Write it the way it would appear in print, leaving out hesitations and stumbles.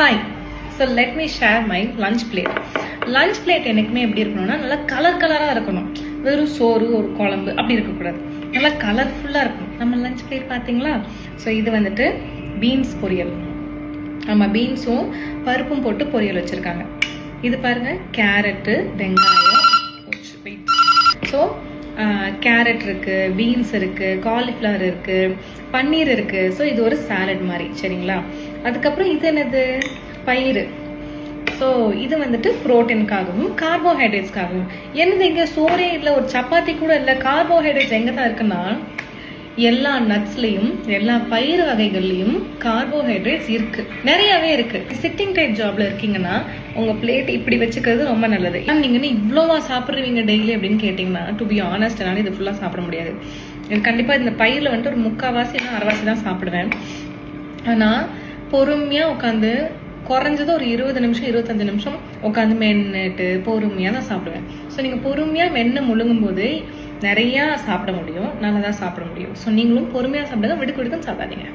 Hi. So let me share my lunch plate. Lunch plate எனக்குமே எப்படி இருக்கணும்னா நல்லா கலராக இருக்கணும். வெறும் சோறு ஒரு குழம்பு அப்படி இருக்கக்கூடாது. நல்லா கலர்ஃபுல்லாக இருக்கணும். நம்ம லஞ்ச் பிளேட் பார்த்தீங்களா? ஸோ இது வந்துட்டு பீன்ஸ் பொரியல். ஆமாம், பீன்ஸும் பருப்பும் போட்டு பொரியல் வச்சுருக்காங்க. இது பாருங்கள், கேரட்டு, வெங்காயம். ஸோ கேரட் இருக்குது, பீன்ஸ் இருக்குது, காலிஃப்ளவர் இருக்குது, பன்னீர் இருக்குது. ஸோ இது ஒரு சாலட் மாதிரி, சரிங்களா? அதுக்கப்புறம் இது என்னது, பயிறு. ஸோ இது வந்துட்டு ப்ரோட்டீனுக்காகவும் கார்போஹைட்ரேட்ஸ்க்காகவும். என்னது இங்கே சோறே இல்லை, ஒரு சப்பாத்தி கூட இல்லை. கார்போஹைட்ரேட்ஸ் எங்கே தான் இருக்குன்னா எல்லா நட்ஸ்லையும் எல்லா பயிறு வகைகள்லையும் கார்போஹைட்ரேட்ஸ் இருக்கு, நிறையவே இருக்கு. சிட்டிங் டைப் ஜாப்ல இருக்கீங்கன்னா உங்க பிளேட் இப்படி வச்சுக்கிறது ரொம்ப நல்லது. நீங்க இவ்வளோவா சாப்பிடுவீங்க டெய்லி அப்படின்னு கேட்டீங்கன்னா, டு பி ஆனஸ்ட், என்னால இது ஃபுல்லா சாப்பிட முடியாது. எனக்கு கண்டிப்பா இந்த பயிரில் வந்துட்டு ஒரு 3/4 இல்லை 1/2 தான் சாப்பிடுவேன். ஆனா பொறுமையா உட்காந்து குறைஞ்சது ஒரு 20 நிமிஷம் 25 நிமிஷம் உட்காந்து மென்னுட்டு பொறுமையா தான் சாப்பிடுவேன். ஸோ நீங்க பொறுமையா மென்னு முழுங்கும் போது நிறைய சாப்பிட முடியும், நல்லா தான் சாப்பிட முடியும். ஸோ நீங்களும் பொறுமையா சாப்பிடுங்க, விடுக்கு சாப்பிடாதீங்க.